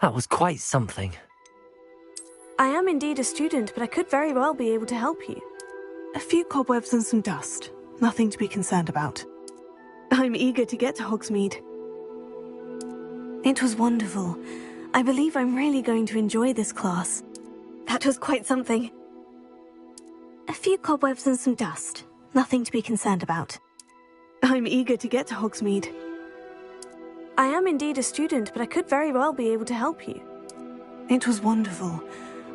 That was quite something. I am indeed a student, but I could very well be able to help you. A few cobwebs and some dust. Nothing to be concerned about. I'm eager to get to Hogsmeade. It was wonderful. I believe I'm really going to enjoy this class. That was quite something. A few cobwebs and some dust. Nothing to be concerned about. I'm eager to get to Hogsmeade. I am indeed a student, but I could very well be able to help you. It was wonderful.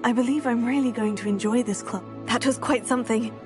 I believe I'm really going to enjoy this club. That was quite something.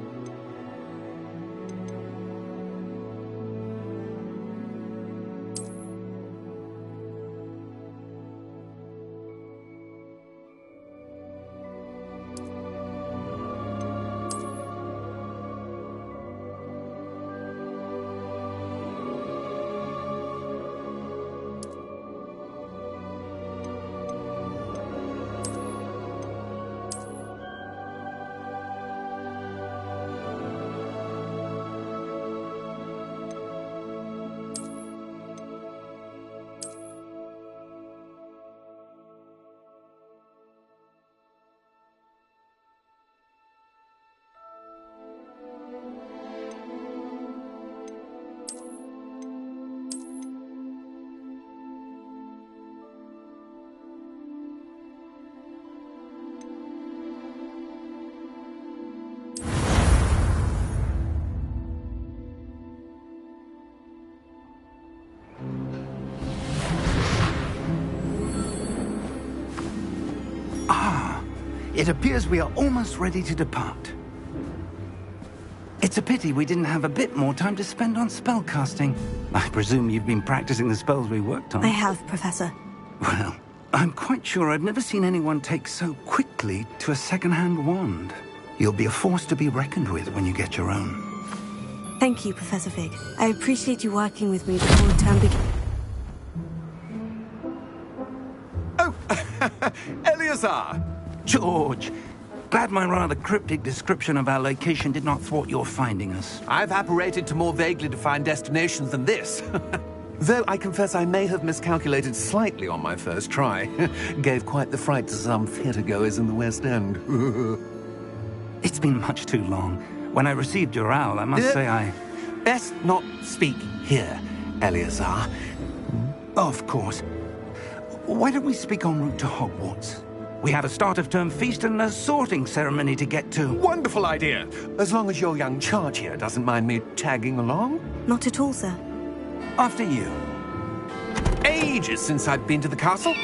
It appears we are almost ready to depart. It's a pity we didn't have a bit more time to spend on spellcasting. I presume you've been practicing the spells we worked on. I have, Professor. Well, I'm quite sure I've never seen anyone take so quickly to a second-hand wand. You'll be a force to be reckoned with when you get your own. Thank you, Professor Fig. I appreciate you working with me before the term begins. Oh, Eleazar! George, glad my rather cryptic description of our location did not thwart your finding us. I've apparated to more vaguely defined destinations than this. Though I confess I may have miscalculated slightly on my first try. Gave quite the fright to some theatre-goers in the West End. It's been much too long. When I received your owl, I must say I... Best not speak here, Eleazar. Of course. Why don't we speak en route to Hogwarts? We have a start-of-term feast and a sorting ceremony to get to. Wonderful idea! As long as your young charge here doesn't mind me tagging along. Not at all, sir. After you. Ages since I've been to the castle.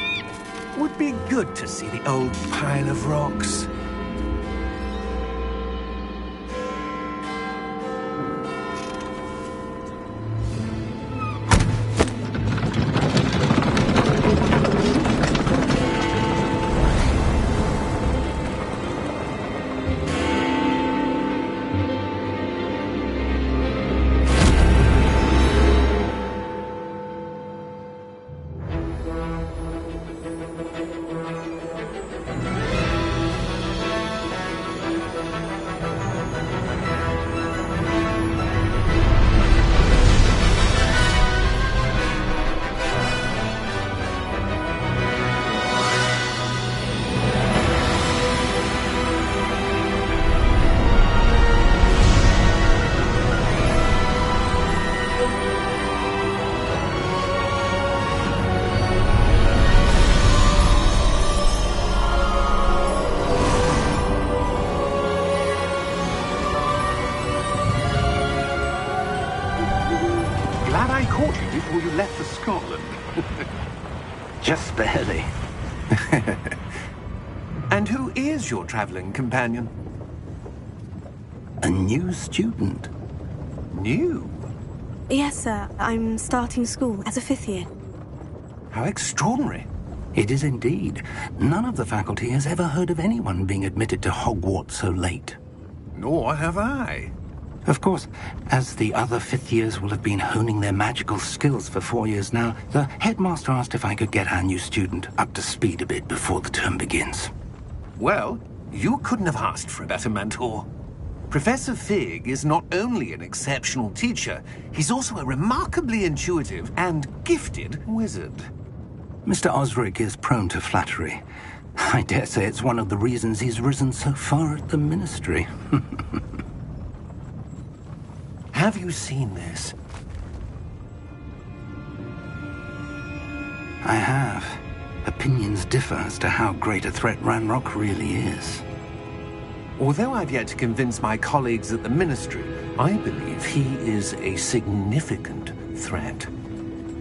Would be good to see the old pile of rocks. Before you left for Scotland. Just barely. And who is your traveling companion? A new student. New? Yes, sir. I'm starting school as a 5th year. How extraordinary. It is indeed. None of the faculty has ever heard of anyone being admitted to Hogwarts so late. Nor have I. Of course, as the other 5th years will have been honing their magical skills for 4 years now, the headmaster asked if I could get our new student up to speed a bit before the term begins. Well, you couldn't have asked for a better mentor. Professor Fig is not only an exceptional teacher, he's also a remarkably intuitive and gifted wizard. Mr. Osric is prone to flattery. I dare say it's one of the reasons he's risen so far at the Ministry. Have you seen this? I have. Opinions differ as to how great a threat Ranrock really is. Although I've yet to convince my colleagues at the Ministry, I believe he is a significant threat.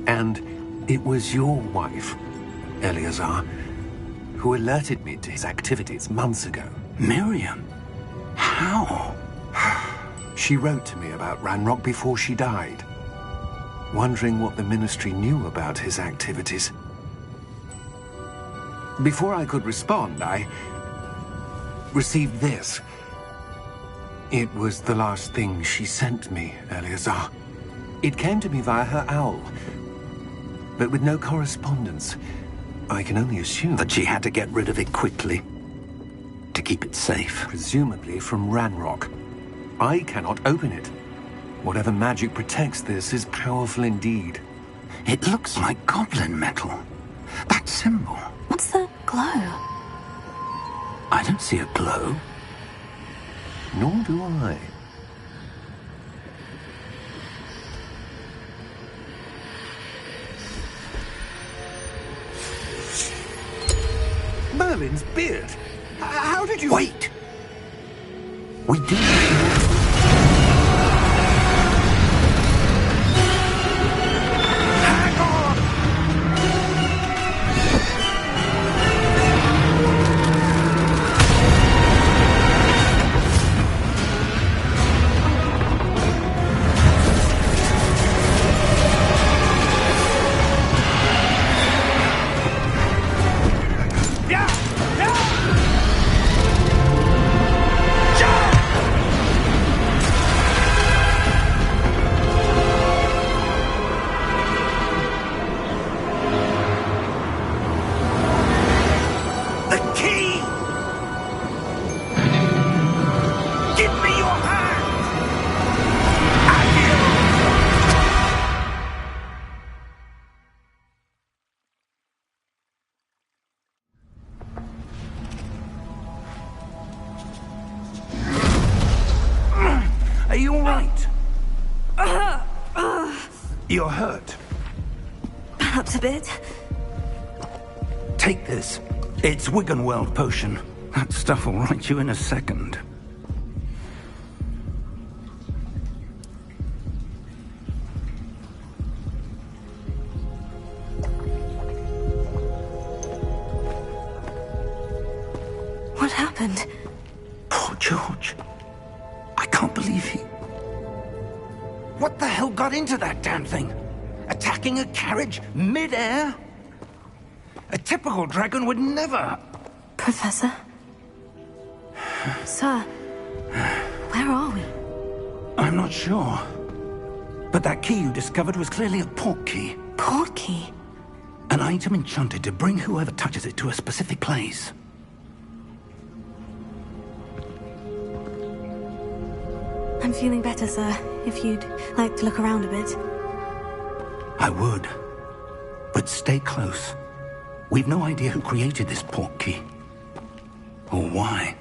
And it was your wife, Eleazar, who alerted me to his activities months ago. Miriam? How? She wrote to me about Ranrock before she died, wondering what the Ministry knew about his activities. Before I could respond, I received this. It was the last thing she sent me, Eleazar. It came to me via her owl, but with no correspondence. I can only assume That she had to get rid of it quickly, to keep it safe. presumably from Ranrock. I cannot open it. Whatever magic protects this is powerful indeed. It looks like goblin metal. That symbol. What's that glow? I don't see a glow. Nor do I. Merlin's beard! How did you... Wait! We do... Hang on! Are you all right? You're hurt. Perhaps a bit. Take this. It's Wiggenweld potion. That stuff will right you in a second. What happened? Poor George. I can't believe he... What the hell got into that damn thing? Attacking a carriage mid-air? A typical dragon would never... Professor? Sir, where are we? I'm not sure. But that key you discovered was clearly a port key. Port key? An item enchanted to bring whoever touches it to a specific place. I'm feeling better, sir. If you'd like to look around a bit. I would. But stay close. We've no idea who created this port key. Or why.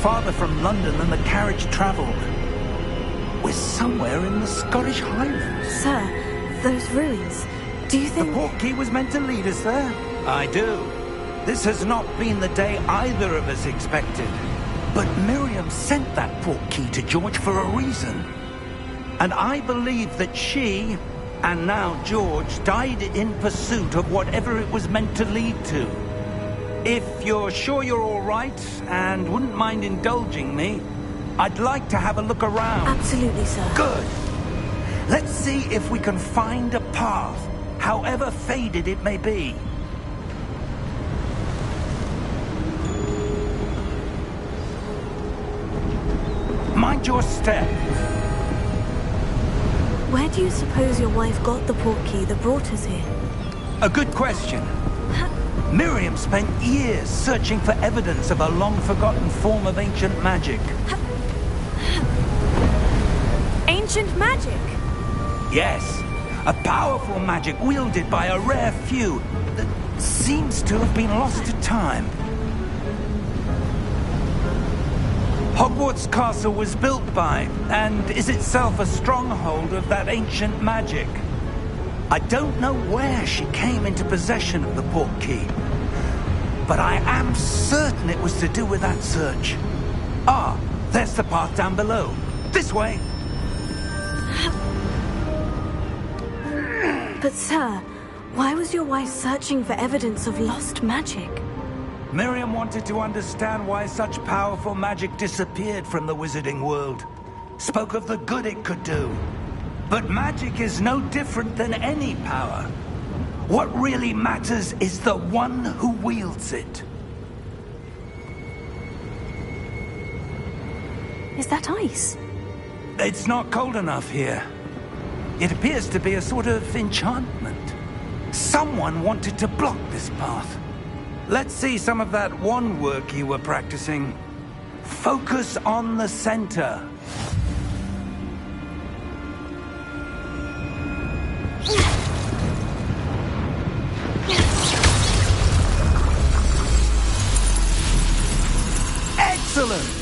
farther from London than the carriage travelled. We're somewhere in the Scottish Highlands. Sir, those ruins, do you think... The portkey was meant to lead us there? I do. This has not been the day either of us expected. But Miriam sent that portkey to George for a reason. And I believe that she, and now George, died in pursuit of whatever it was meant to lead to. If you're sure you're all right, and wouldn't mind indulging me, I'd like to have a look around. Absolutely, sir. Good. Let's see if we can find a path, however faded it may be. Mind your step. Where do you suppose your wife got the portkey that brought us here? A good question. Miriam spent years searching for evidence of a long-forgotten form of ancient magic. Ancient magic? Yes, a powerful magic wielded by a rare few that seems to have been lost to time. Hogwarts Castle was built by, and is itself a stronghold of that ancient magic. I don't know where she came into possession of the portkey, but I am certain it was to do with that search. Ah, there's the path down below. This way. But sir, why was your wife searching for evidence of lost magic? Miriam wanted to understand why such powerful magic disappeared from the wizarding world. Spoke of the good it could do. But magic is no different than any power. What really matters is the one who wields it. Is that ice? It's not cold enough here. It appears to be a sort of enchantment. Someone wanted to block this path. Let's see some of that wand work you were practicing. Focus on the center. Excellent!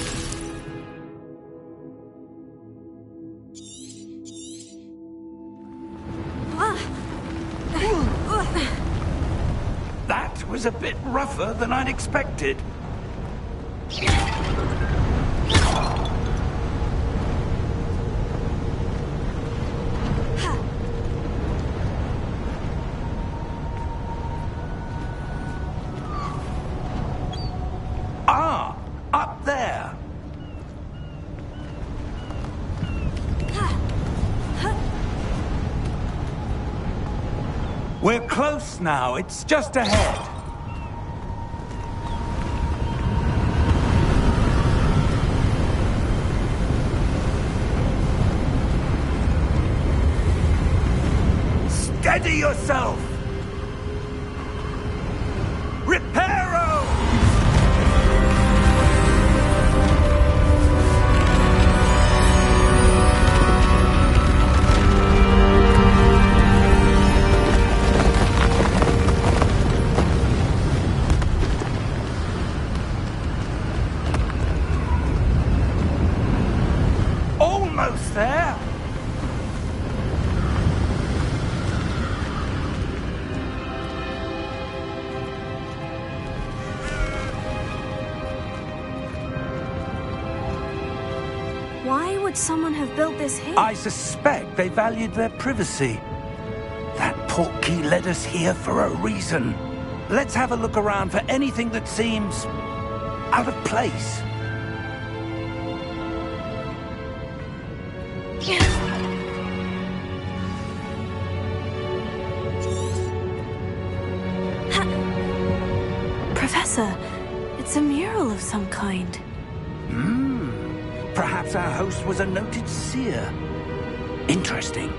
That was a bit rougher than I'd expected. Ah, up there. We're close now. It's just ahead. Steady yourself! Reparo! Almost there! Why would someone have built this here? I suspect they valued their privacy. That portkey led us here for a reason. Let's have a look around for anything that seems out of place. Professor, it's a mural of some kind. Perhaps our host was a noted seer. Interesting.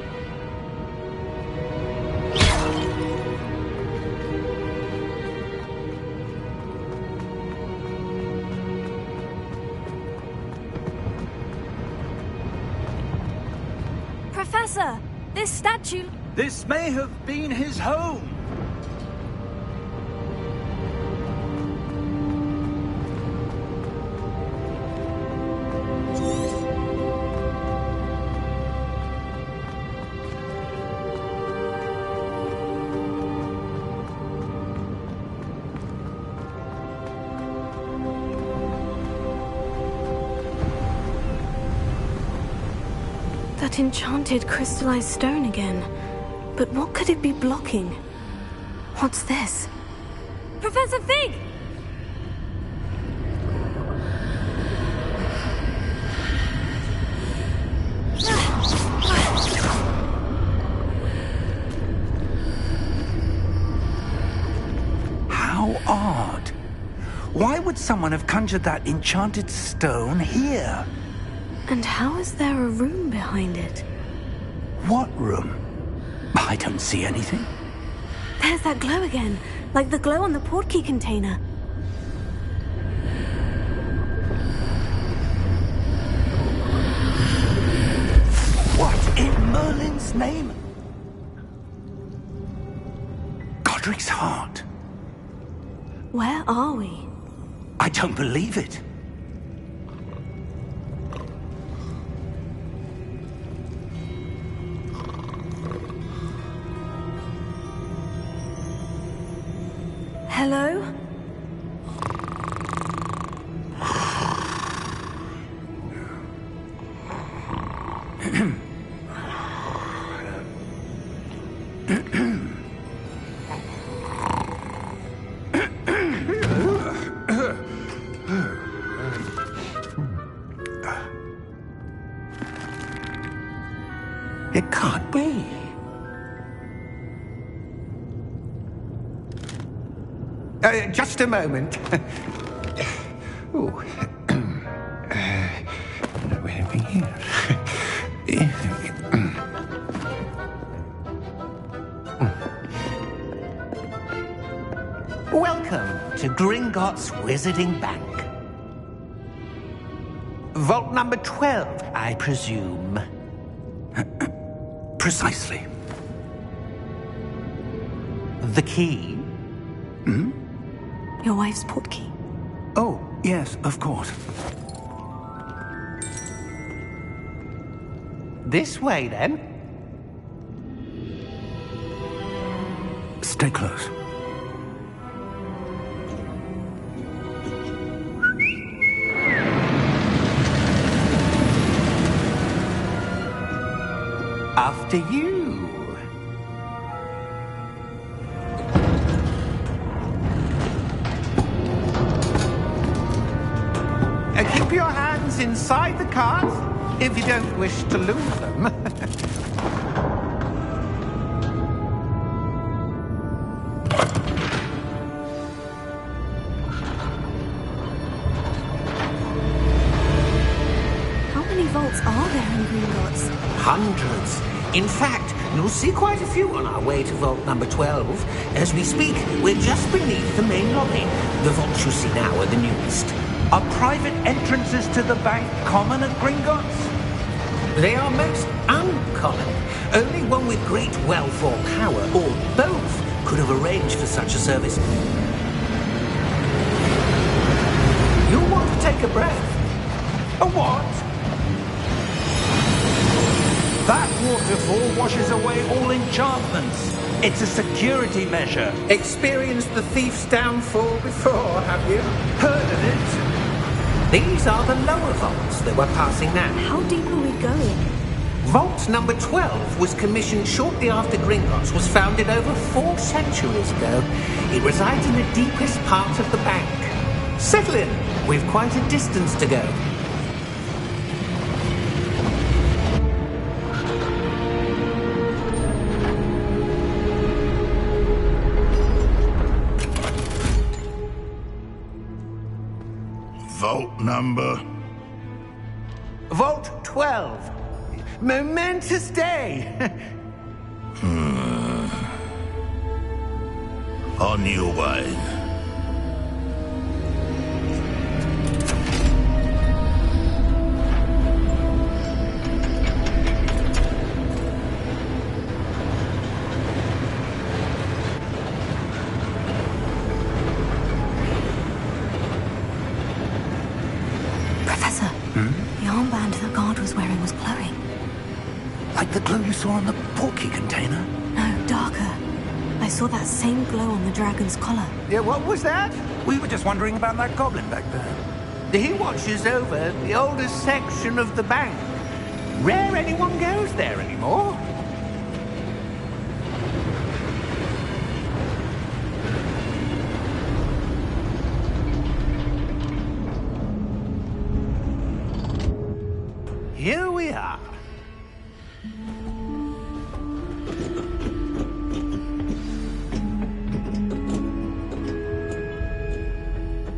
Professor, this statue... This may have been his home. That enchanted crystallized stone again. But what could it be blocking? What's this? Professor Fig! How odd. Why would someone have conjured that enchanted stone here? And how is there a room behind it? What room? I don't see anything. There's that glow again, like the glow on the portkey container. What in Merlin's name? Godric's heart. Where are we? I don't believe it. Hello? It can't be. Just a moment. Oh. Where are we here? Welcome to Gringotts Wizarding Bank. Vault number 12, I presume. Precisely. The key? Hmm? Your wife's portkey. Oh, yes, of course. This way, then. Stay close. After you. Keep your hands inside the cart if you don't wish to lose them. How many vaults are there in Gringotts? Hundreds. In fact, you'll see quite a few on our way to vault number 12. As we speak, we're just beneath the main lobby. The vaults you see now are the newest. Are private entrances to the bank common at Gringotts? They are most uncommon. Only one with great wealth or power, or both, could have arranged for such a service. You'll want to take a breath. A what? That waterfall washes away all enchantments. It's a security measure. Experienced the thief's downfall before, have you? Heard of it? These are the lower vaults that we're passing now. How deep are we going? Vault number 12 was commissioned shortly after Gringotts was founded over 4 centuries ago. It resides in the deepest part of the bank. Settle in. We've quite a distance to go. Vault number? Vault 12. Momentous day. On your way. Professor, the armband the guard was wearing was glowing. Like the glow you saw on the portkey container? No, darker. I saw that same glow on the dragon's collar. Yeah, what was that? We were just wondering about that goblin back there. He watches over the oldest section of the bank. Rare anyone goes there anymore. Here we are.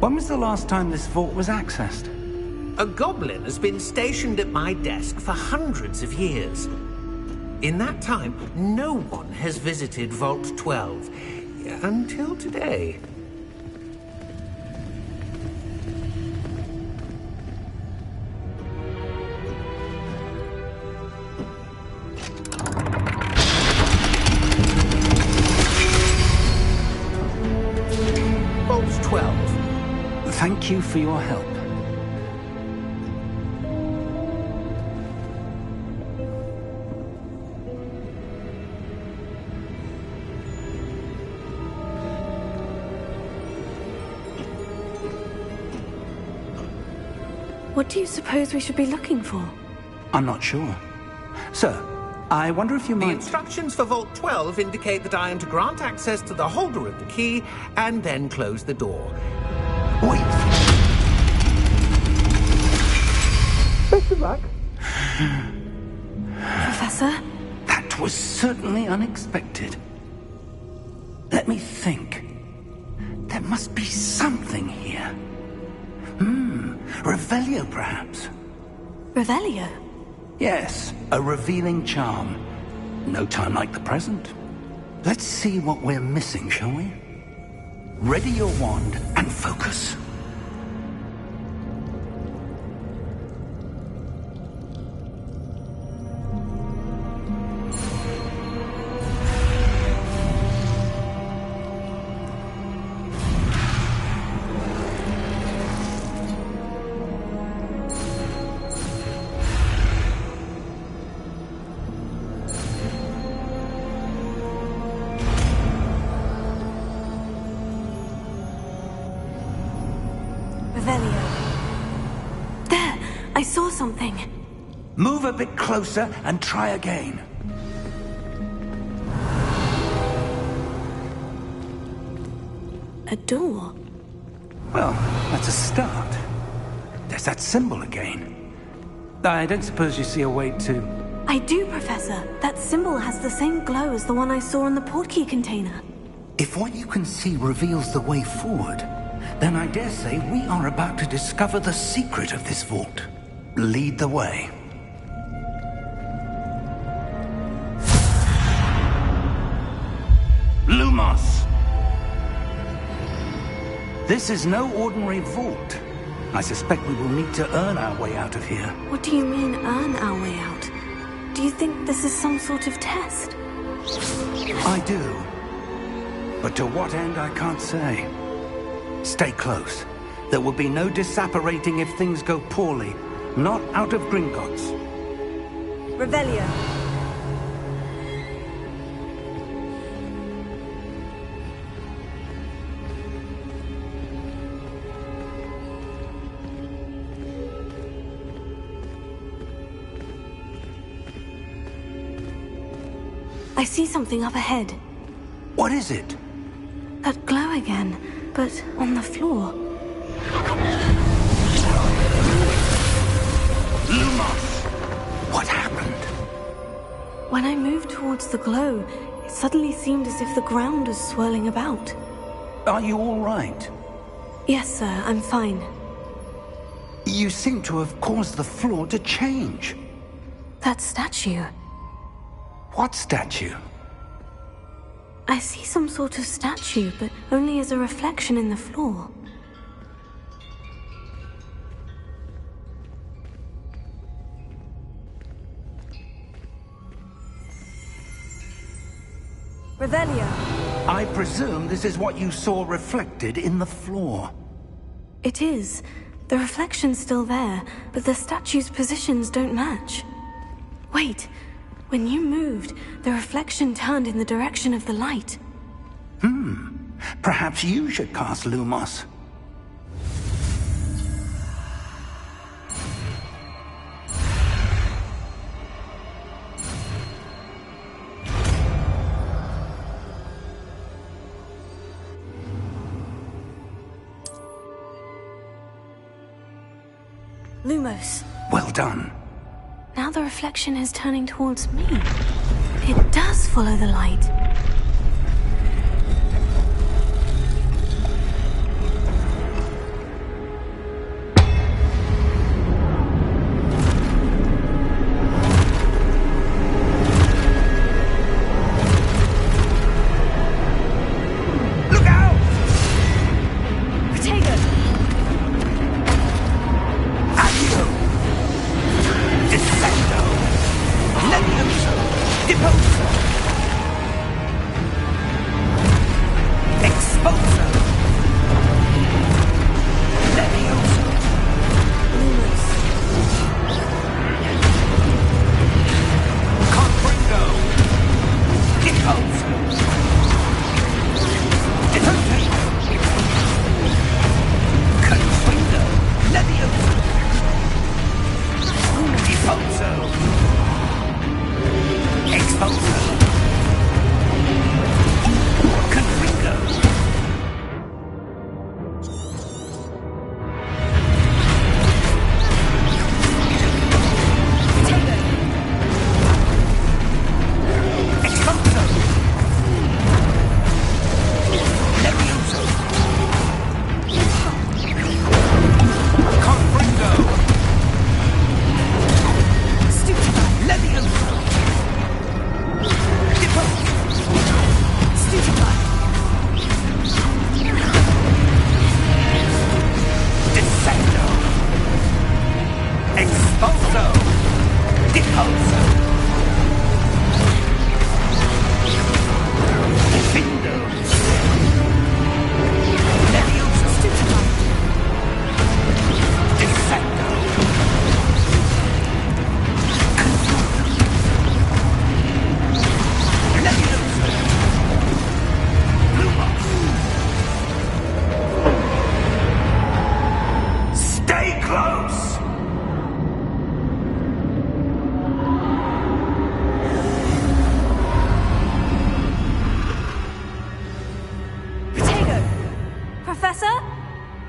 When was the last time this vault was accessed? A goblin has been stationed at my desk for hundreds of years. In that time, no one has visited Vault 12. Until today. Vault 12. Thank you for your help. What do you suppose we should be looking for? I'm not sure. Sir, I wonder if you The might... instructions for Vault 12 indicate that I am to grant access to the holder of the key and then close the door. Wait! Best of luck. Professor? That was certainly unexpected. Let me think. There must be something here. Revelio, perhaps? Revelio? Yes, a revealing charm. No time like the present. Let's see what we're missing, shall we? Ready your wand and focus. I saw something. Move a bit closer and try again. A door? Well, that's a start. There's that symbol again. I don't suppose you see a way to... I do, Professor. That symbol has the same glow as the one I saw on the portkey container. If what you can see reveals the way forward, then I dare say we are about to discover the secret of this vault. Lead the way. Lumos! This is no ordinary vault. I suspect we will need to earn our way out of here. What do you mean, earn our way out? Do you think this is some sort of test? I do. But to what end, I can't say. Stay close. There will be no disapparating if things go poorly. Not out of Gringotts. Revelio. I see something up ahead. What is it? That glow again, but on the floor. Lumos! What happened? When I moved towards the glow, it suddenly seemed as if the ground was swirling about. Are you all right? Yes, sir, I'm fine. You seem to have caused the floor to change. That statue. What statue? I see some sort of statue, but only as a reflection in the floor. Revelio. I presume this is what you saw reflected in the floor. It is. The reflection's still there, but the statue's positions don't match. Wait. When you moved, the reflection turned in the direction of the light. Perhaps you should cast Lumos. Lumos. Well done. Now the reflection is turning towards me. It does follow the light.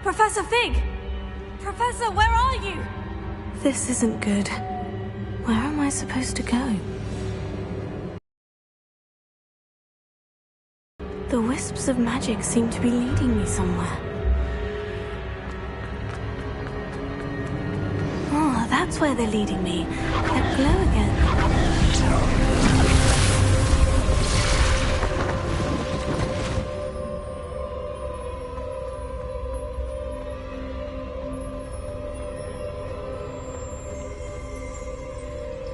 Professor Fig! Professor, where are you? This isn't good. Where am I supposed to go? The wisps of magic seem to be leading me somewhere. Oh, that's where they're leading me. That glow again.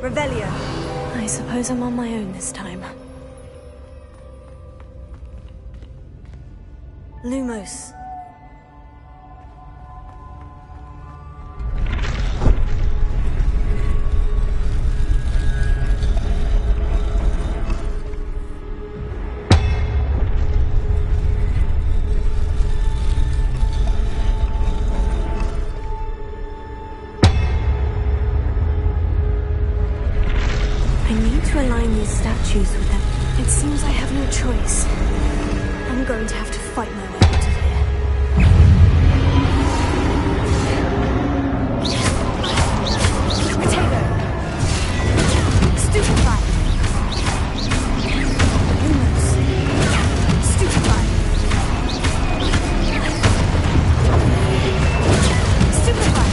Revelio. I suppose I'm on my own this time. Lumos. Statues with them. It seems I have no choice. I'm going to have to fight my way out of here. Potato! Stupefy! Lumos! Stupefy! Stupefy!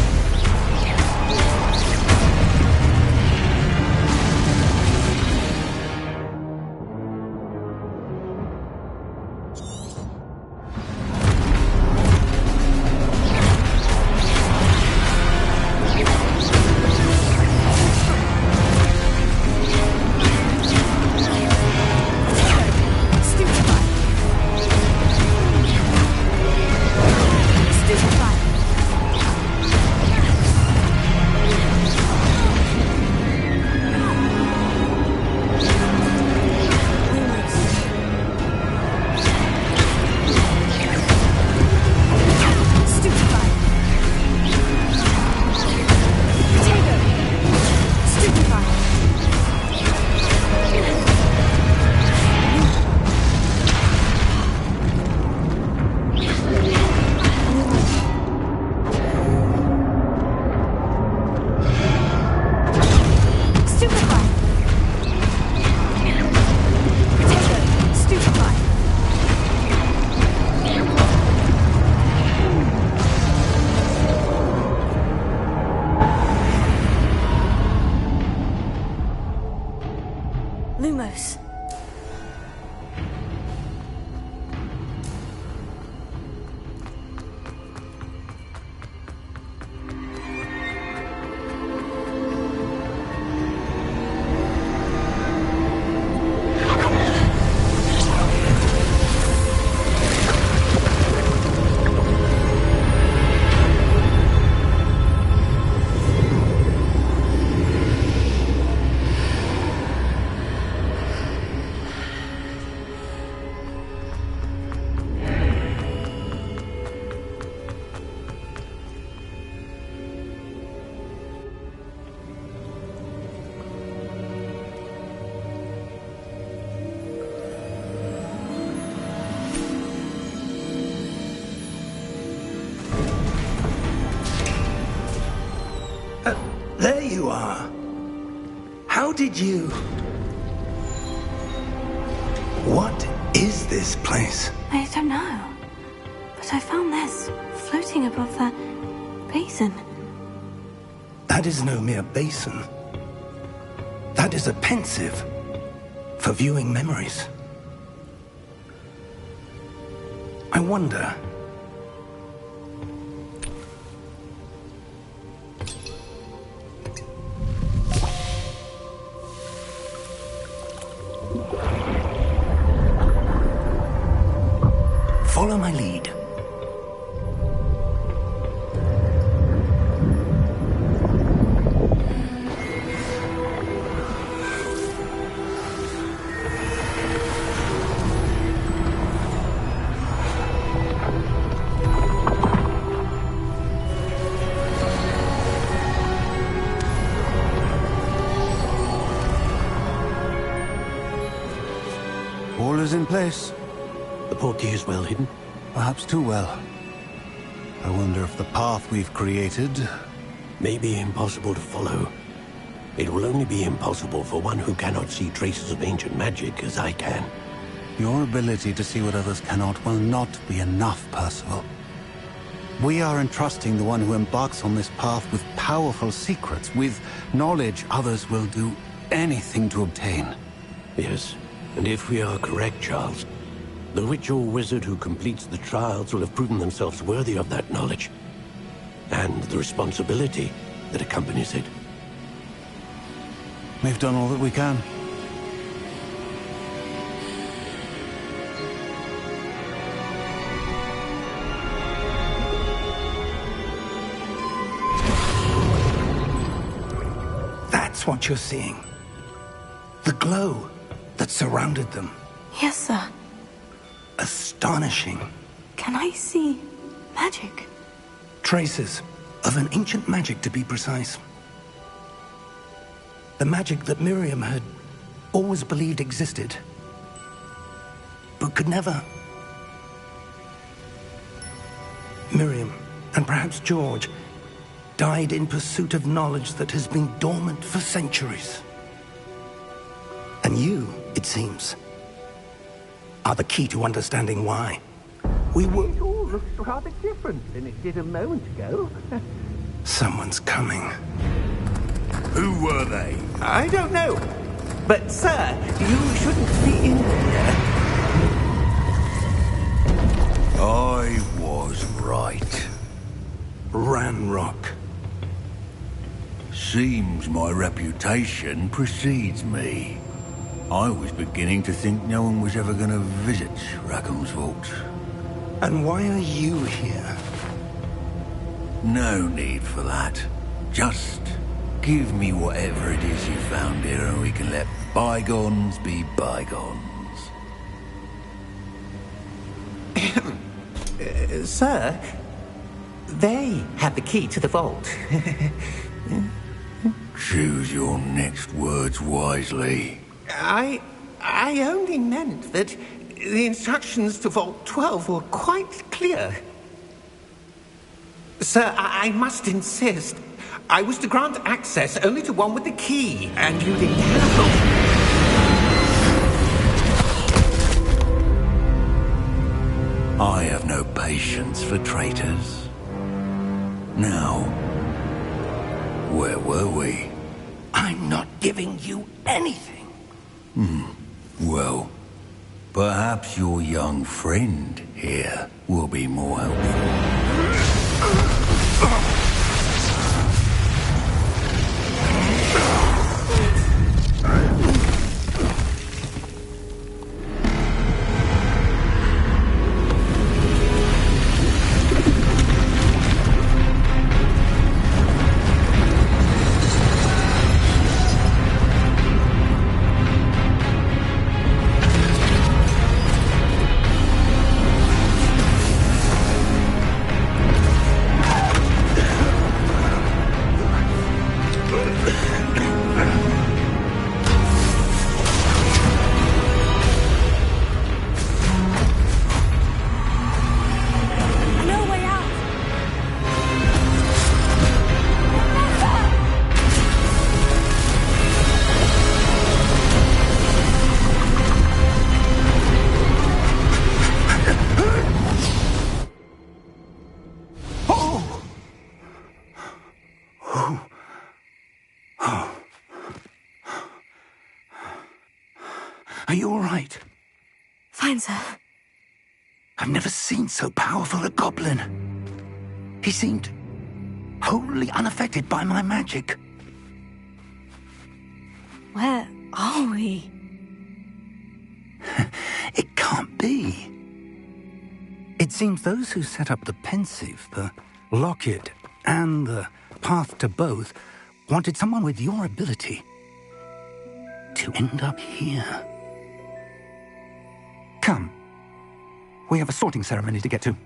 There you are. How did you... What is this place? I don't know. But I found this floating above that basin. That is no mere basin. That is a pensive for viewing memories. I wonder... Follow my lead. All is in place. The portkey is well hidden? Perhaps too well. I wonder if the path we've created... May be impossible to follow. It will only be impossible for one who cannot see traces of ancient magic as I can. Your ability to see what others cannot will not be enough, Percival. We are entrusting the one who embarks on this path with powerful secrets, with knowledge others will do anything to obtain. Yes, and if we are correct, Charles, the witch or wizard who completes the trials will have proven themselves worthy of that knowledge, and the responsibility that accompanies it. We've done all that we can. That's what you're seeing. The glow that surrounded them. Yes, sir. Astonishing. Can I see magic? Traces of an ancient magic, to be precise. The magic that Miriam had always believed existed, but could never. Miriam, and perhaps George, died in pursuit of knowledge that has been dormant for centuries. And you, it seems, are the key to understanding why. It all looks rather different than it did a moment ago. Someone's coming. Who were they? I don't know. But, sir, you shouldn't be in here. I was right. Ranrock. Seems my reputation precedes me. I was beginning to think no one was ever going to visit Rackham's Vault. And why are you here? No need for that. Just give me whatever it is you found here and we can let bygones be bygones. Sir, they had the key to the vault. Choose your next words wisely. I only meant that the instructions to Vault 12 were quite clear. Sir, I must insist. I was to grant access only to one with the key, and you didn't have. I have no patience for traitors. Now, where were we? I'm not giving you anything. Well, perhaps your young friend here will be more helpful. Are you all right? Fine, sir. I've never seen so powerful a goblin. He seemed wholly unaffected by my magic. Where are we? It can't be. It seems those who set up the pensive, the locket, and the path to both wanted someone with your ability to end up here. Come. We have a sorting ceremony to get to.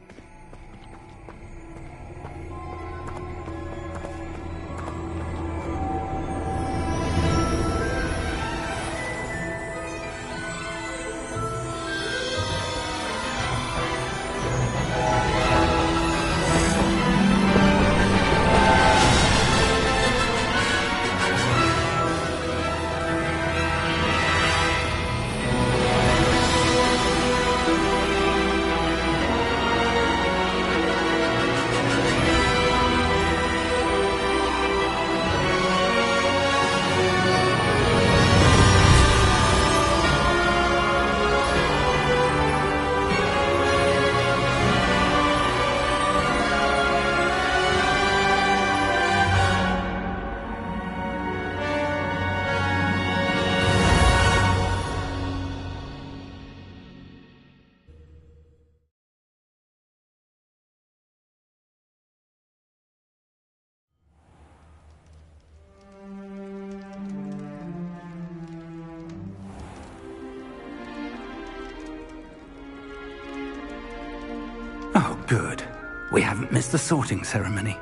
Oh, good. We haven't missed the sorting ceremony.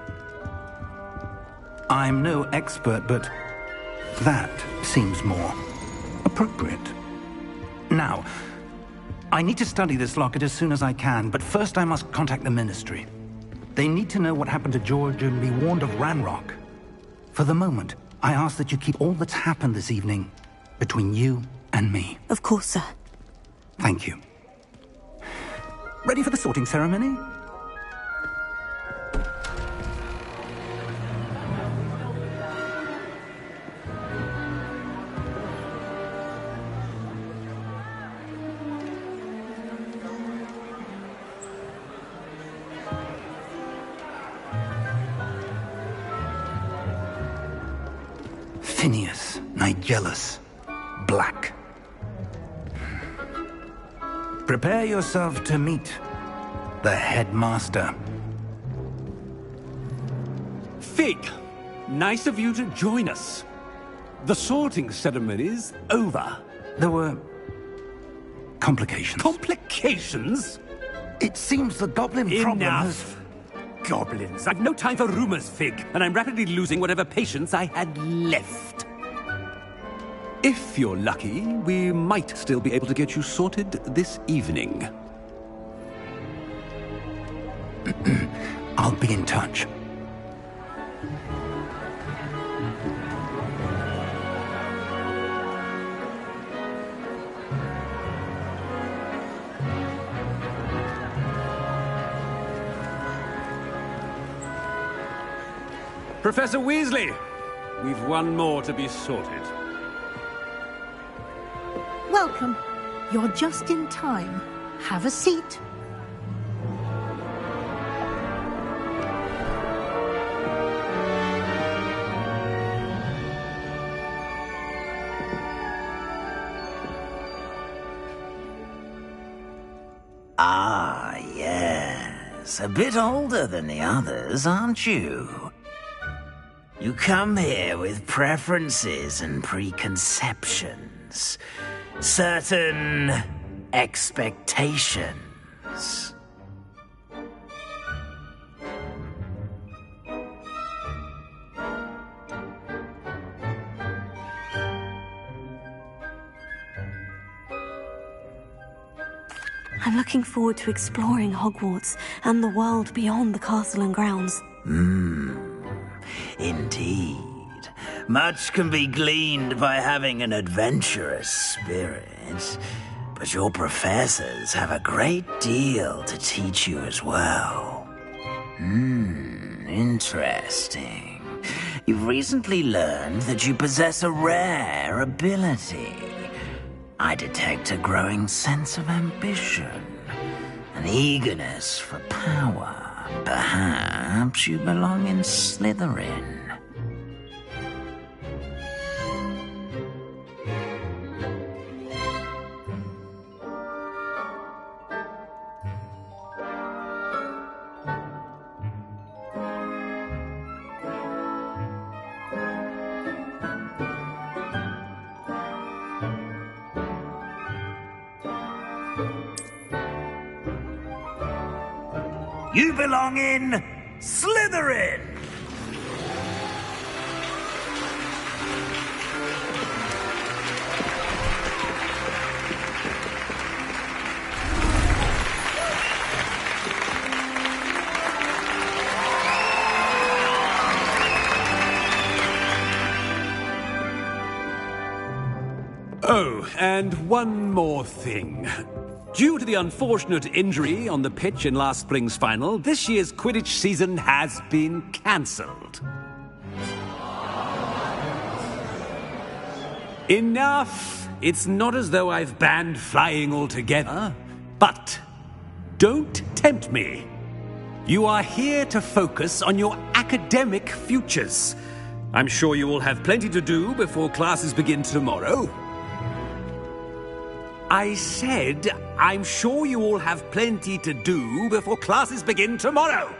I'm no expert, but that seems more appropriate. Now, I need to study this locket as soon as I can, but first I must contact the Ministry. They need to know what happened to George and be warned of Ranrock. For the moment, I ask that you keep all that's happened this evening between you and me. Of course, sir. Thank you. Ready for the sorting ceremony? Phineas, Nigellus, Black. Prepare yourself to meet the headmaster. Fig, nice of you to join us. The sorting ceremony's over. There were complications. Complications? It seems the goblin problem has... Enough! Goblins. I've no time for rumors, Fig, and I'm rapidly losing whatever patience I had left. If you're lucky, we might still be able to get you sorted this evening. I'll be in touch. Professor Weasley, we've one more to be sorted. Welcome. You're just in time. Have a seat. Ah, yes. A bit older than the others, aren't you? You come here with preferences and preconceptions. Certain expectations. I'm looking forward to exploring Hogwarts and the world beyond the castle and grounds. Indeed. Much can be gleaned by having an adventurous spirit, but your professors have a great deal to teach you as well. Interesting. You've recently learned that you possess a rare ability. I detect a growing sense of ambition, an eagerness for power. Perhaps you belong in Slytherin. You belong in Slytherin! Oh, and one more thing. Due to the unfortunate injury on the pitch in last spring's final, this year's Quidditch season has been cancelled. Enough! It's not as though I've banned flying altogether. But don't tempt me. You are here to focus on your academic futures. I'm sure you will have plenty to do before classes begin tomorrow. I said, I'm sure you all have plenty to do before classes begin tomorrow.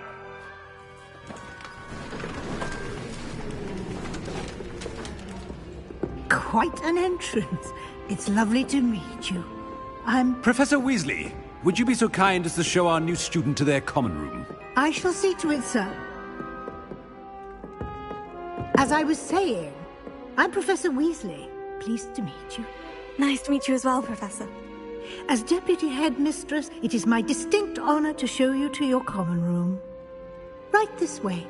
Quite an entrance. It's lovely to meet you. I'm... Professor Weasley, would you be so kind as to show our new student to their common room? I shall see to it, sir. As I was saying, I'm Professor Weasley. Pleased to meet you. Nice to meet you as well, Professor. As Deputy Headmistress, it is my distinct honor to show you to your common room. Right this way.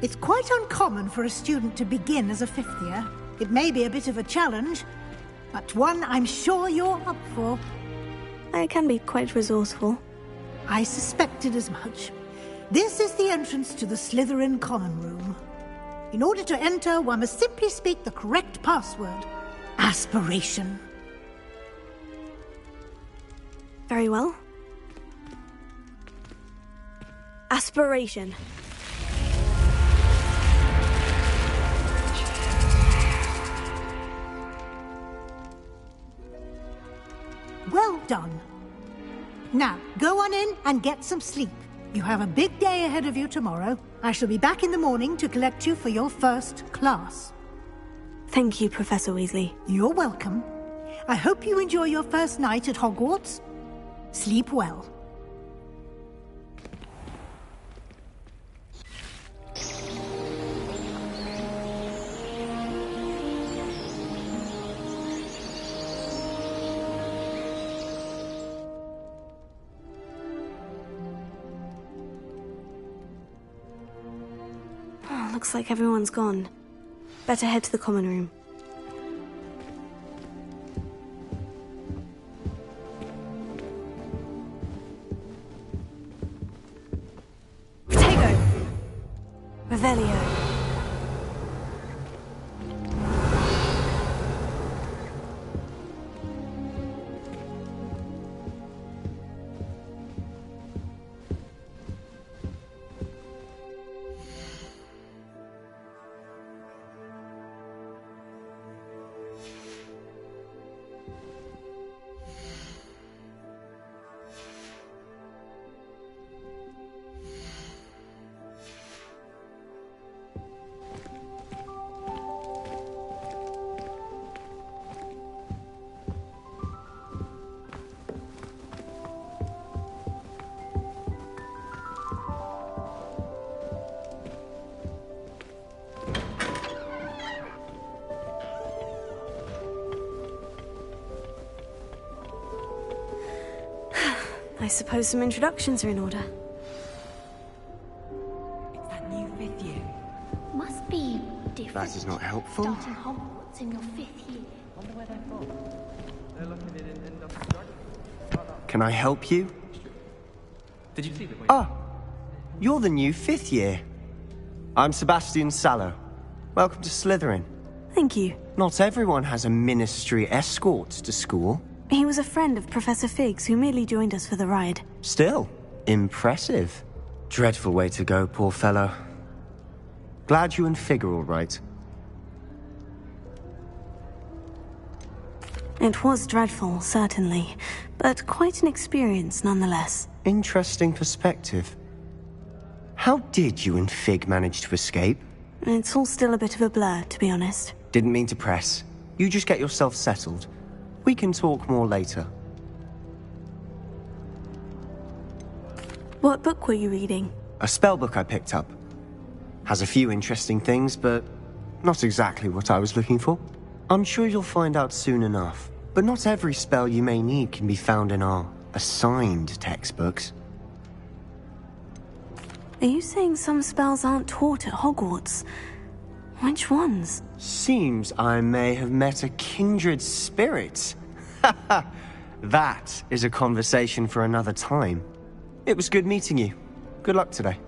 It's quite uncommon for a student to begin as a fifth year. It may be a bit of a challenge, but one I'm sure you're up for. I can be quite resourceful. I suspected as much. This is the entrance to the Slytherin common room. In order to enter, one must simply speak the correct password. Aspiration. Very well. Aspiration. Well done. Now, go on in and get some sleep. You have a big day ahead of you tomorrow. I shall be back in the morning to collect you for your first class. Thank you, Professor Weasley. You're welcome. I hope you enjoy your first night at Hogwarts. Sleep well. Looks like everyone's gone. Better head to the common room. Protego! Revelio. I suppose some introductions are in order. It's that new fifth year. Must be different. That is not helpful. Starting Hogwarts in your fifth year. Wonder where they're from. They're looking at it in the... Can I help you? Did you see the way? Ah, you're the new fifth year. I'm Sebastian Sallow. Welcome to Slytherin. Thank you. Not everyone has a ministry escort to school. He was a friend of Professor Fig's who merely joined us for the ride. Still, impressive. Dreadful way to go, poor fellow. Glad you and Fig are all right. It was dreadful, certainly, but quite an experience nonetheless. Interesting perspective. How did you and Fig manage to escape? It's all still a bit of a blur, to be honest. Didn't mean to press. You just get yourself settled. We can talk more later. What book were you reading? A spellbook I picked up. Has a few interesting things, but not exactly what I was looking for. I'm sure you'll find out soon enough. But not every spell you may need can be found in our assigned textbooks. Are you saying some spells aren't taught at Hogwarts? Which ones? Seems I may have met a kindred spirit. That is a conversation for another time. It was good meeting you. Good luck today.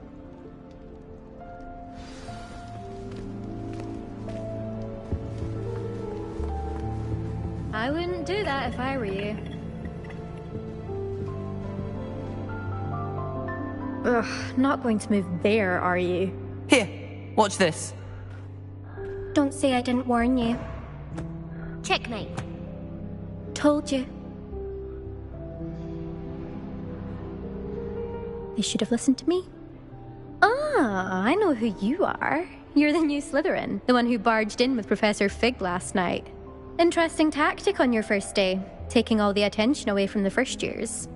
I wouldn't do that if I were you. Ugh, not going to move there, are you? Here, watch this. Don't say I didn't warn you. Checkmate. Told you. They should have listened to me. Ah, I know who you are. You're the new Slytherin, the one who barged in with Professor Fig last night. Interesting tactic on your first day, taking all the attention away from the first years.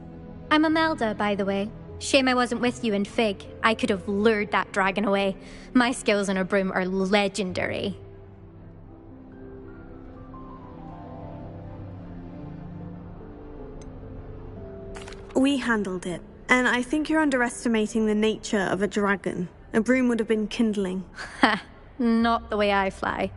I'm Imelda, by the way. Shame I wasn't with you and Fig. I could have lured that dragon away. My skills on a broom are legendary. We handled it, and I think you're underestimating the nature of a dragon. A broom would have been kindling. Ha! Not the way I fly.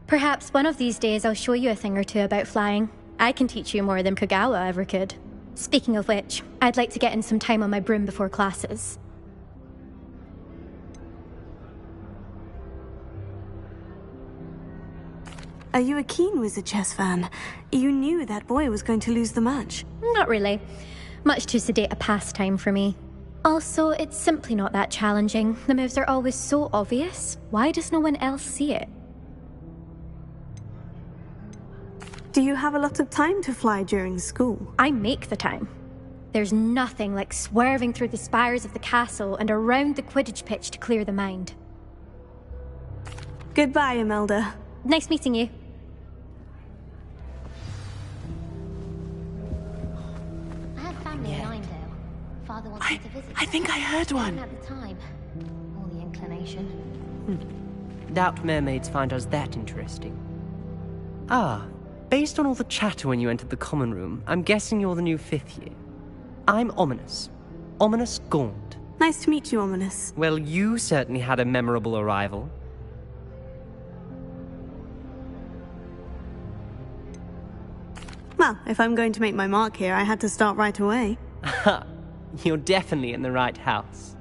Perhaps one of these days I'll show you a thing or two about flying. I can teach you more than Kagawa ever could. Speaking of which, I'd like to get in some time on my broom before classes. Are you a keen Wizard Chess fan? You knew that boy was going to lose the match. Not really. Much too sedate a pastime for me. Also, it's simply not that challenging. The moves are always so obvious. Why does no one else see it? Do you have a lot of time to fly during school? I make the time. There's nothing like swerving through the spires of the castle and around the Quidditch pitch to clear the mind. Goodbye, Imelda. Nice meeting you. I have family in Ninedale. Father wants me to visit. I think I heard one. At the time, or the inclination. Doubt mermaids find us that interesting. Ah, based on all the chatter when you entered the common room, I'm guessing you're the new 5th year. I'm Ominous. Ominous Gaunt. Nice to meet you, Ominous. Well, you certainly had a memorable arrival. Well, if I'm going to make my mark here, I had to start right away. Ha! You're definitely in the right house.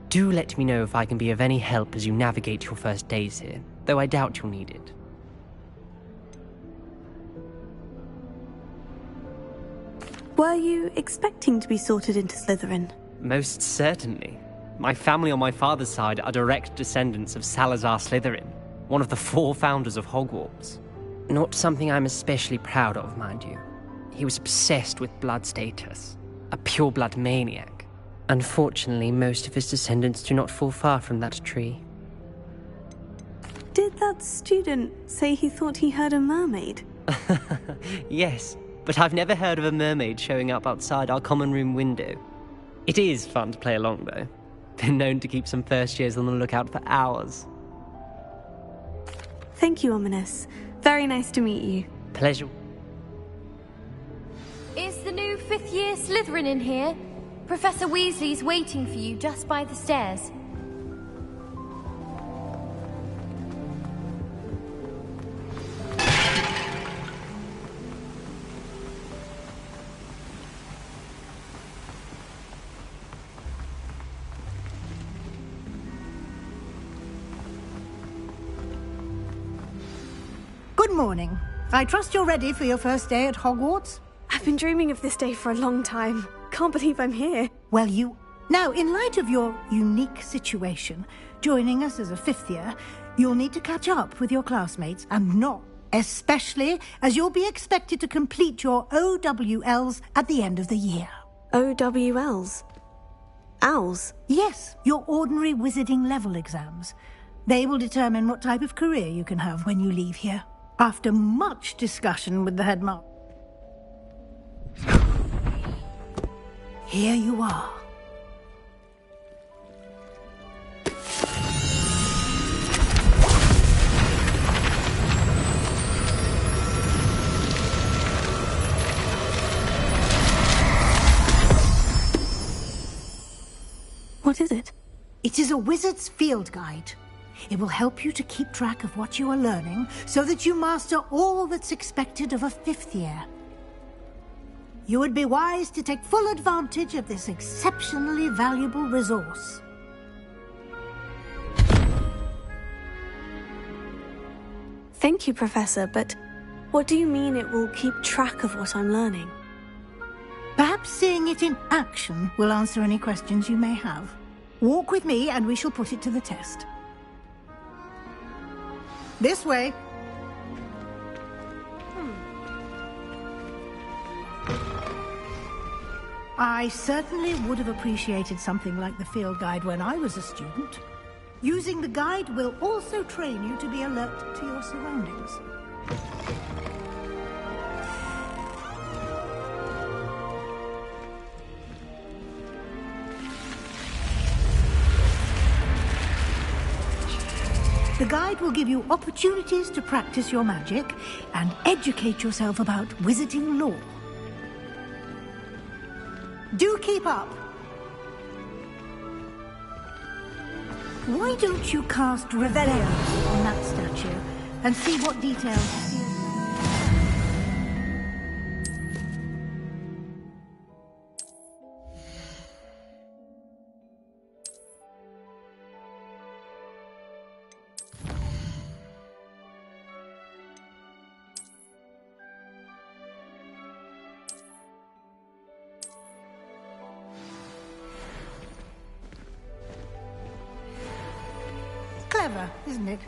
Do let me know if I can be of any help as you navigate your first days here, though I doubt you'll need it. Were you expecting to be sorted into Slytherin? Most certainly. My family on my father's side are direct descendants of Salazar Slytherin, one of the 4 founders of Hogwarts. Not something I'm especially proud of, mind you. He was obsessed with blood status, a pure-blood maniac. Unfortunately, most of his descendants do not fall far from that tree. Did that student say he thought he heard a mermaid? Yes, but I've never heard of a mermaid showing up outside our common room window. It is fun to play along, though. Been known to keep some first years on the lookout for hours. Thank you, Ominous. Very nice to meet you. Pleasure. Is the new 5th year Slytherin in here? Professor Weasley's waiting for you just by the stairs. Good morning. I trust you're ready for your first day at Hogwarts? I've been dreaming of this day for a long time. Can't believe I'm here. Well, Now, in light of your unique situation, joining us as a fifth year, you'll need to catch up with your classmates, and not especially as you'll be expected to complete your OWLs at the end of the year. OWLs? Owls? Yes, your ordinary wizarding level exams. They will determine what type of career you can have when you leave here. After much discussion with the headmaster, here you are. What is it? It is a wizard's field guide. It will help you to keep track of what you are learning so that you master all that's expected of a fifth year. You would be wise to take full advantage of this exceptionally valuable resource. Thank you, Professor, but what do you mean it will keep track of what I'm learning? Perhaps seeing it in action will answer any questions you may have. Walk with me and we shall put it to the test. This way. I certainly would have appreciated something like the field guide when I was a student. Using the guide will also train you to be alert to your surroundings. The guide will give you opportunities to practice your magic and educate yourself about wizarding lore. Do keep up. Why don't you cast Revelio on that statue and see what details you see? Clever, isn't it?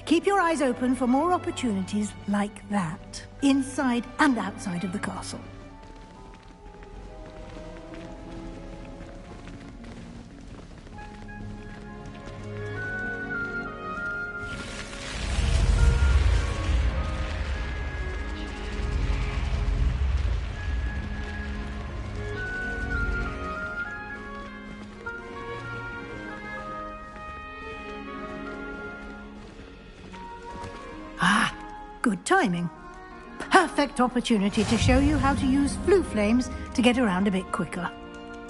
Keep your eyes open for more opportunities like that, inside and outside of the castle. Good timing. Perfect opportunity to show you how to use flue flames to get around a bit quicker.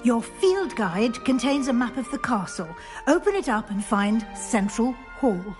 Your field guide contains a map of the castle. Open it up and find Central Hall.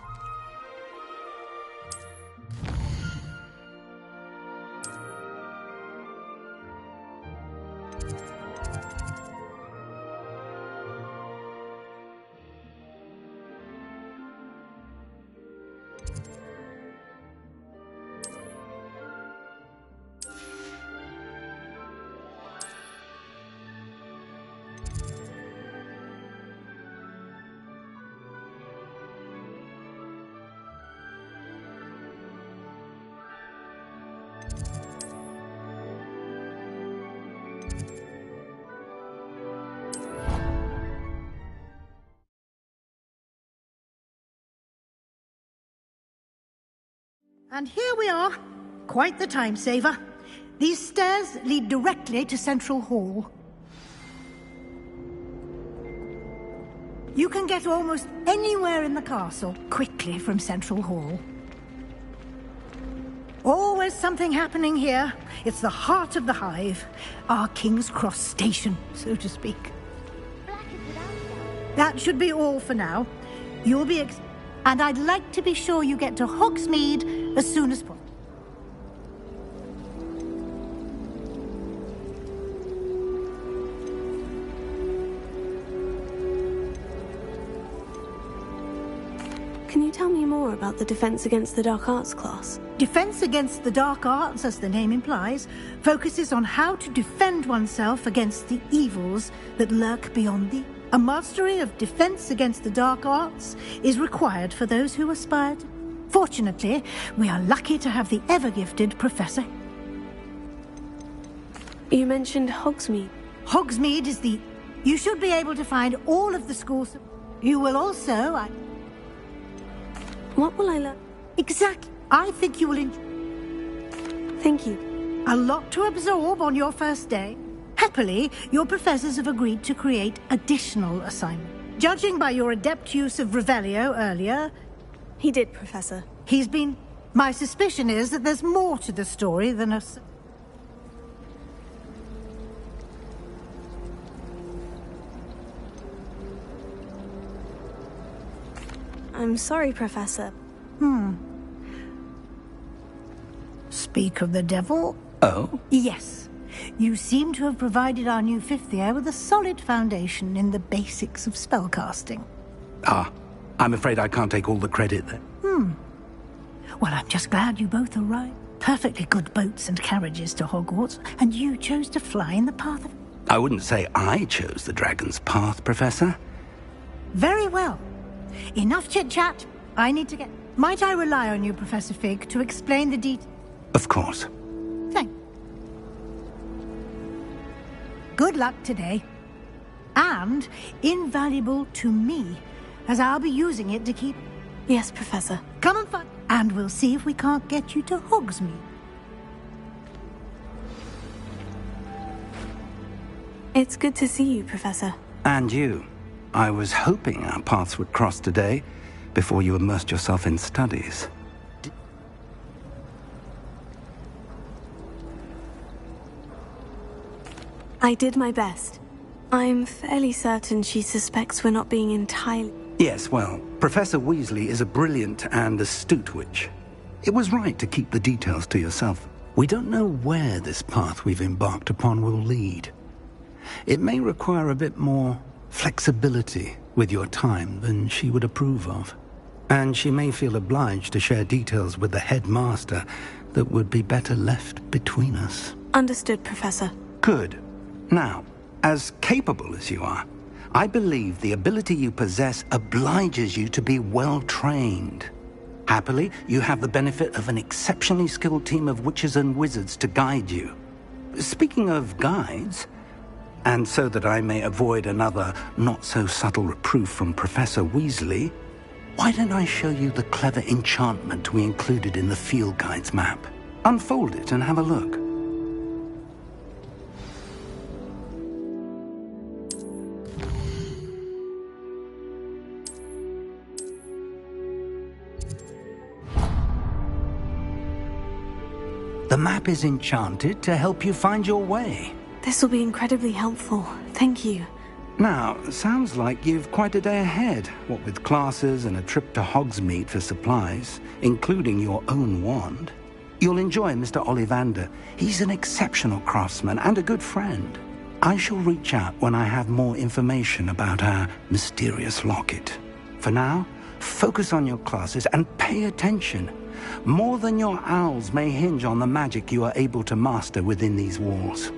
And here we are. Quite the time saver. These stairs lead directly to Central Hall. You can get almost anywhere in the castle quickly from Central Hall. Always something happening here. It's the heart of the Hive. Our King's Cross station, so to speak. That should be all for now. You'll be and I'd like to be sure you get to Hogsmeade as soon as possible. Can you tell me more about the Defense Against the Dark Arts class? Defense Against the Dark Arts, as the name implies, focuses on how to defend oneself against the evils that lurk beyond thee. A mastery of Defense Against the Dark Arts is required for those who aspire to. Fortunately, we are lucky to have the ever-gifted Professor. You mentioned Hogsmeade. Hogsmeade is the... You should be able to find all of the schools. You will also... What will I learn? Exactly. I think you will Thank you. A lot to absorb on your first day. Happily, your professors have agreed to create additional assignments. Judging by your adept use of Revelio earlier... He did, Professor. He's been... My suspicion is that there's more to the story than a... I'm sorry, Professor. Speak of the devil? Oh? Yes. You seem to have provided our new fifth year with a solid foundation in the basics of spellcasting. Ah, I'm afraid I can't take all the credit there. Well, I'm just glad you both arrived. Perfectly good boats and carriages to Hogwarts, and you chose to fly in the path of... I wouldn't say I chose the dragon's path, Professor. Very well. Enough chit-chat. I need to get... Might I rely on you, Professor Fig, to explain the details? Of course. Thank you. Good luck today. And invaluable to me, as I'll be using it to keep... Yes, Professor. Come and find... And we'll see if we can't get you to Hogsmeade. It's good to see you, Professor. And you. I was hoping our paths would cross today, before you immersed yourself in studies. I did my best. I'm fairly certain she suspects we're not being entirely... Yes, well, Professor Weasley is a brilliant and astute witch. It was right to keep the details to yourself. We don't know where this path we've embarked upon will lead. It may require a bit more flexibility with your time than she would approve of. And she may feel obliged to share details with the headmaster that would be better left between us. Understood, Professor. Good. Now, as capable as you are, I believe the ability you possess obliges you to be well-trained. Happily, you have the benefit of an exceptionally skilled team of witches and wizards to guide you. Speaking of guides, and so that I may avoid another not-so-subtle reproof from Professor Weasley, why don't I show you the clever enchantment we included in the field guide's map? Unfold it and have a look. The map is enchanted to help you find your way. This will be incredibly helpful. Thank you. Now, sounds like you've quite a day ahead, what with classes and a trip to Hogsmeade for supplies, including your own wand. You'll enjoy Mr. Ollivander. He's an exceptional craftsman and a good friend. I shall reach out when I have more information about our mysterious locket. For now, focus on your classes and pay attention. More than your owls may hinge on the magic you are able to master within these walls.